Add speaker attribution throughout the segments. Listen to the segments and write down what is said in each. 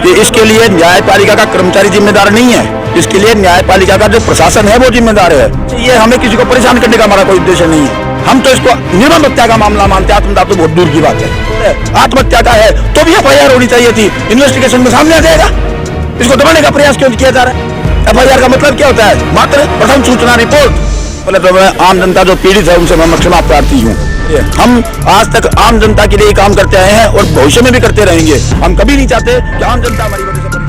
Speaker 1: कि इसके लिए न्यायपालिका का कर्मचारी जिम्मेदार नहीं है, इसके लिए न्यायपालिका का जो प्रशासन है वो जिम्मेदार है। ये हमें किसी को परेशान करने का हमारा कोई उद्देश्य नहीं है। हम तो इसको निर्मम हत्या का मामला मानते हैं, आत्मदाह तो बहुत दूर की बात है। आत्महत्या का है तो भी FIR होनी चाहिए थी, इन्वेस्टिगेशन में सामने आ जाएगा। इसको दबाने का प्रयास क्यों किया जा रहा है? FIR का मतलब क्या होता है? मात्र प्रथम सूचना रिपोर्ट। पहले तो मैं आम जनता जो पीड़ित है उनसे मैं क्षमा प्रार्थी हूँ। हम आज तक आम जनता के लिए काम करते आए हैं और भविष्य में भी करते रहेंगे। हम कभी नहीं चाहते कि आम जनता हमारी वजह से परेशान।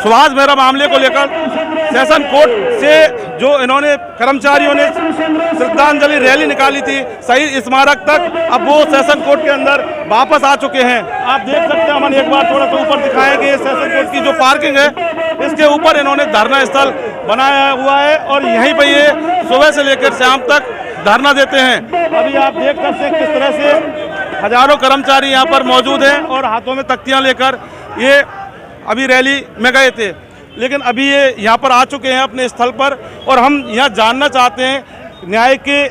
Speaker 2: सुभाष मेहरा मामले को लेकर सेशन कोर्ट से जो इन्होंने कर्मचारियों ने श्रद्धांजलि रैली निकाली थी शहीद स्मारक तक, अब वो सेशन कोर्ट के अंदर वापस आ चुके हैं। आप देख सकते हैं, हम एक बार थोड़ा सा ऊपर दिखाएंगे। ये सेशन कोर्ट की जो पार्किंग है इसके ऊपर इन्होंने धरना स्थल बनाया हुआ है और यहीं पर ये सुबह से लेकर शाम तक धरना देते हैं। अभी आप देख सकते हैं किस तरह से हजारों कर्मचारी यहाँ पर मौजूद हैं और हाथों में तख्तियाँ लेकर ये अभी रैली में गए थे, लेकिन अभी ये यहाँ पर आ चुके हैं अपने स्थल पर। और हम यहाँ जानना चाहते हैं न्याय के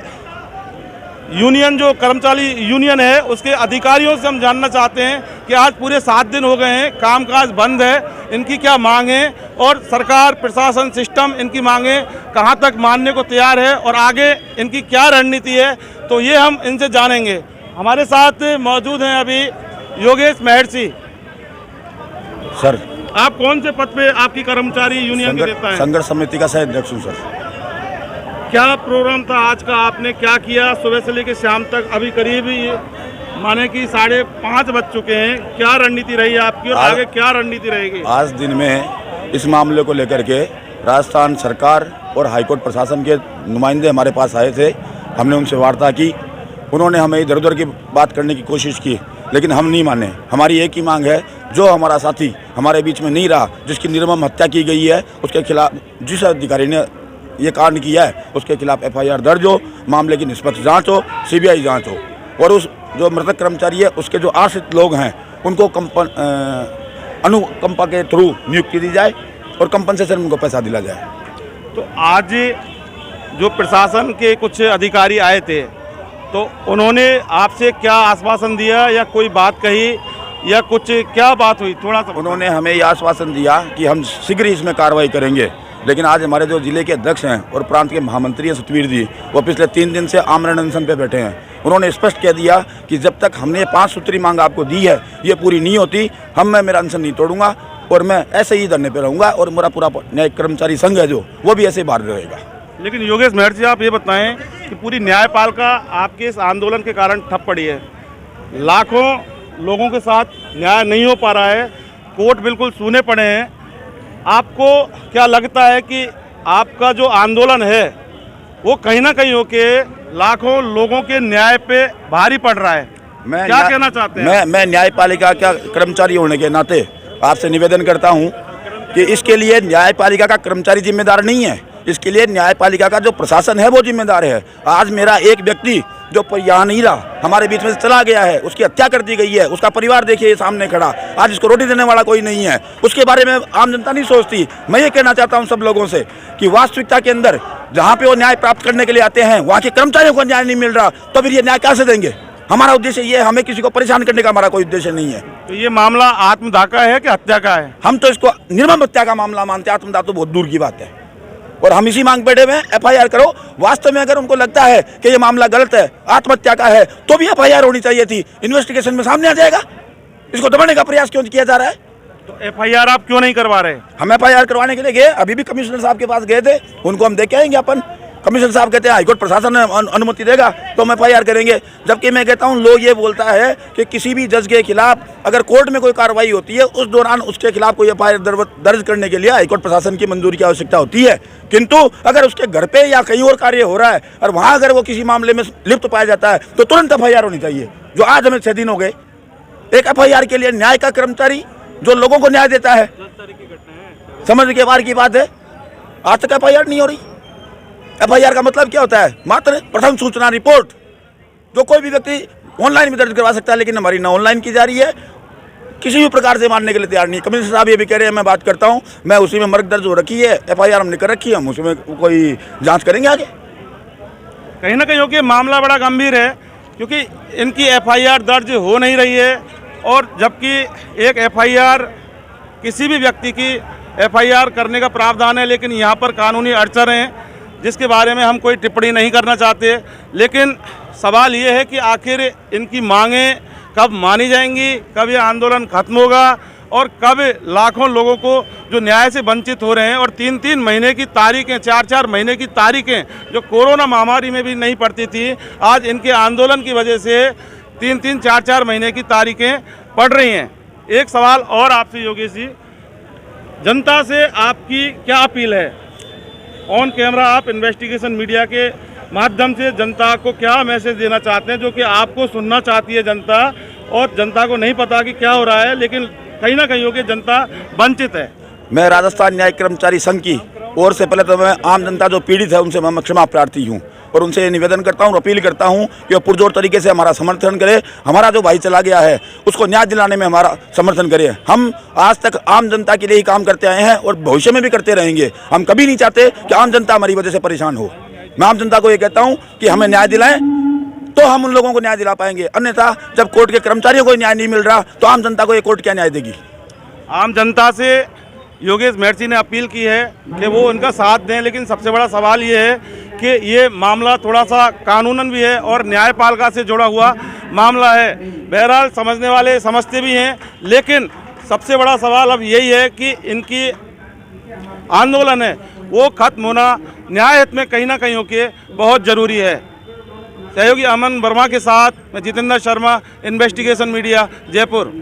Speaker 2: यूनियन, जो कर्मचारी यूनियन है उसके अधिकारियों से हम जानना चाहते हैं कि आज पूरे 7 दिन हो गए हैं, कामकाज बंद है, इनकी क्या मांग है और सरकार, प्रशासन, सिस्टम इनकी मांगें कहाँ तक मानने को तैयार है और आगे इनकी क्या रणनीति है, तो ये हम इनसे जानेंगे। हमारे साथ मौजूद हैं अभी योगेश महर्षि।
Speaker 1: सर,
Speaker 2: आप कौन से पद पे आपकी कर्मचारी यूनियन के नेता हैं?
Speaker 1: संघर्ष समिति का सह अध्यक्ष हूँ सर।
Speaker 2: क्या प्रोग्राम था आज का, आपने क्या किया सुबह से लेकर शाम तक? अभी करीब माने कि 5:30 बज चुके हैं। क्या रणनीति रही है आपकी और आगे क्या रणनीति रहेगी?
Speaker 1: आज दिन में इस मामले को लेकर के राजस्थान सरकार और हाईकोर्ट प्रशासन के नुमाइंदे हमारे पास आए थे। हमने उनसे वार्ता की, उन्होंने हमें इधर उधर की बात करने की कोशिश की, लेकिन हम नहीं माने। हमारी एक ही मांग है, जो हमारा साथी हमारे बीच में नहीं रहा, जिसकी निर्मम हत्या की गई है, उसके खिलाफ, जिस अधिकारी ने ये कांड किया है उसके खिलाफ FIR दर्ज हो, मामले की निष्पक्ष जांच हो, CBI जांच हो और उस जो मृतक कर्मचारी है उसके जो आश्रित लोग हैं उनको अनुकंपा के थ्रू नियुक्ति दी जाए और कंपनसेशन उनको पैसा दिला जाए।
Speaker 2: तो आज जो प्रशासन के कुछ अधिकारी आए थे तो उन्होंने आपसे क्या आश्वासन दिया या कोई बात कही या कुछ क्या बात हुई? थोड़ा सा
Speaker 1: उन्होंने हमें यह आश्वासन दिया कि हम शीघ्र ही इसमें कार्रवाई करेंगे, लेकिन आज हमारे जो जिले के अध्यक्ष हैं और प्रांत के महामंत्री हैं सतवीर जी, वो पिछले 3 दिन से आमरण अनशन पे बैठे हैं। उन्होंने स्पष्ट कह दिया कि जब तक हमने 5 सूत्री मांग आपको दी है ये पूरी नहीं होती, मैं मेरा अनशन नहीं तोड़ूंगा और मैं ऐसे ही धरने पर रहूँगा और मेरा पूरा न्याय कर्मचारी संघ है जो वो भी ऐसे ही बाहर रहेगा।
Speaker 2: लेकिन योगेश महर्षि, आप ये बताएं कि पूरी न्यायपालिका आपके इस आंदोलन के कारण ठप पड़ी है, लाखों लोगों के साथ न्याय नहीं हो पा रहा है, कोर्ट बिल्कुल सूने पड़े हैं। आपको क्या लगता है कि आपका जो आंदोलन है वो कहीं ना कहीं होके लाखों लोगों के न्याय पे भारी पड़ रहा है? मैं क्या कहना चाहते हैं?
Speaker 1: मैं न्यायपालिका का कर्मचारी होने के नाते आपसे निवेदन करता हूं कि इसके लिए न्यायपालिका का कर्मचारी जिम्मेदार नहीं है, इसके लिए न्यायपालिका का जो प्रशासन है वो जिम्मेदार है। आज मेरा एक व्यक्ति जो यहाँ नहीं रहा, हमारे बीच में से चला गया है, उसकी हत्या कर दी गई है, उसका परिवार देखिए सामने खड़ा, आज इसको रोटी देने वाला कोई नहीं है, उसके बारे में आम जनता नहीं सोचती। मैं ये कहना चाहता हूँ सब लोगों से कि वास्तविकता के अंदर जहाँ पे वो न्याय प्राप्त करने के लिए आते हैं वहाँ के कर्मचारियों को न्याय नहीं मिल रहा, तो फिर ये न्याय कैसे देंगे? हमारा उद्देश्य ये, हमें किसी को परेशान करने का हमारा कोई उद्देश्य नहीं है।
Speaker 2: तो ये मामला आत्मदाह का है कि हत्या का है?
Speaker 1: हम तो इसको निर्मम हत्या का मामला मानते हैं, आत्मदाह तो बहुत दूर की बात है और हम इसी मांग बैठे हुए हैं। FIR करो। वास्तव में अगर उनको लगता है कि ये मामला गलत है, आत्महत्या का है, तो भी FIR होनी चाहिए थी, इन्वेस्टिगेशन में सामने आ जाएगा। इसको दबाने का प्रयास क्यों किया जा रहा है?
Speaker 2: तो FIR आप क्यों नहीं करवा रहे?
Speaker 1: हम FIR करवाने के लिए गए, अभी भी कमिश्नर साहब के पास गए थे, उनको हम देख के आएंगे अपन। कमिश्नर साहब कहते हैं हाईकोर्ट प्रशासन अनुमति देगा तो हम FIR करेंगे, जबकि मैं कहता हूं लोग ये बोलता है कि किसी भी जज के खिलाफ अगर कोर्ट में कोई कार्रवाई होती है उस दौरान उसके खिलाफ कोई FIR दर्ज करने के लिए हाईकोर्ट प्रशासन की मंजूरी की आवश्यकता होती है, किंतु अगर उसके घर पे या कहीं और कार्य हो रहा है और वहाँ अगर वो किसी मामले में लिप्त पाया जाता है तो तुरंत FIR होनी चाहिए। जो आज हमें 6 दिन हो गए, एक FIR के लिए न्याय का कर्मचारी जो लोगों को न्याय देता है, समझ के बाहर की बात है, आज तक FIR नहीं हो रही। FIR का मतलब क्या होता है? मात्र प्रथम सूचना रिपोर्ट, जो कोई भी व्यक्ति ऑनलाइन भी दर्ज करवा सकता है, लेकिन हमारी ना ऑनलाइन की जा रही है, किसी भी प्रकार से मानने के लिए तैयार नहीं। कमिश्नर साहब ये भी कह रहे हैं, मैं बात करता हूँ, मैं उसी में मर्ग दर्ज हो रखी है, FIR हमने कर रखी है, हम उसमें कोई जांच करेंगे आगे।
Speaker 2: कहीं ना कहीं क्योंकि मामला बड़ा गंभीर है, क्योंकि इनकी एफआईआर दर्ज हो नहीं रही है, और जबकि एक एफआईआर किसी भी व्यक्ति की एफआईआर करने का प्रावधान है, लेकिन यहाँ पर कानूनी अड़चन है जिसके बारे में हम कोई टिप्पणी नहीं करना चाहते। लेकिन सवाल ये है कि आखिर इनकी मांगें कब मानी जाएंगी, कब ये आंदोलन खत्म होगा और कब लाखों लोगों को जो न्याय से वंचित हो रहे हैं और 3-3 महीने की तारीखें, 4-4 महीने की तारीखें जो कोरोना महामारी में भी नहीं पड़ती थी, आज इनके आंदोलन की वजह से 3-3, 4-4 महीने की तारीखें पड़ रही हैं। एक सवाल और आपसे योगेश जी, जनता से आपकी क्या अपील है? ऑन कैमरा आप इन्वेस्टिगेशन मीडिया के माध्यम से जनता को क्या मैसेज देना चाहते हैं, जो कि आपको सुनना चाहती है जनता, और जनता को नहीं पता कि क्या हो रहा है, लेकिन कहीं ना कहीं होकर जनता वंचित है?
Speaker 1: मैं राजस्थान न्यायिक कर्मचारी संघ की ओर से पहले तो मैं आम जनता जो पीड़ित है उनसे मैं क्षमा प्रार्थी हूँ और उनसे निवेदन करता हूँ, अपील करता हूँ कि वो पुरजोर तरीके से हमारा समर्थन करे, हमारा जो भाई चला गया है उसको न्याय दिलाने में हमारा समर्थन करे। हम आज तक आम जनता के लिए ही काम करते आए हैं और भविष्य में भी करते रहेंगे। हम कभी नहीं चाहते कि आम जनता हमारी वजह से परेशान हो। मैं आम जनता को ये कहता हूँ कि हमें न्याय दिलाएं तो हम उन लोगों को न्याय दिला पाएंगे, अन्यथा जब कोर्ट के कर्मचारियों को न्याय नहीं मिल रहा तो आम जनता को ये कोर्ट क्या न्याय देगी।
Speaker 2: आम जनता से योगेश मेहरजी ने अपील की है कि वो उनका साथ दें, लेकिन सबसे बड़ा सवाल ये है कि ये मामला थोड़ा सा कानूनन भी है और न्यायपालिका से जुड़ा हुआ मामला है। बहरहाल समझने वाले समझते भी हैं, लेकिन सबसे बड़ा सवाल अब यही है कि इनकी आंदोलन है वो खत्म होना न्याय हित में कहीं ना कहीं होके बहुत ज़रूरी है। सहयोगी अमन वर्मा के साथ मैं जितेंद्र शर्मा, इन्वेस्टिगेशन मीडिया, जयपुर।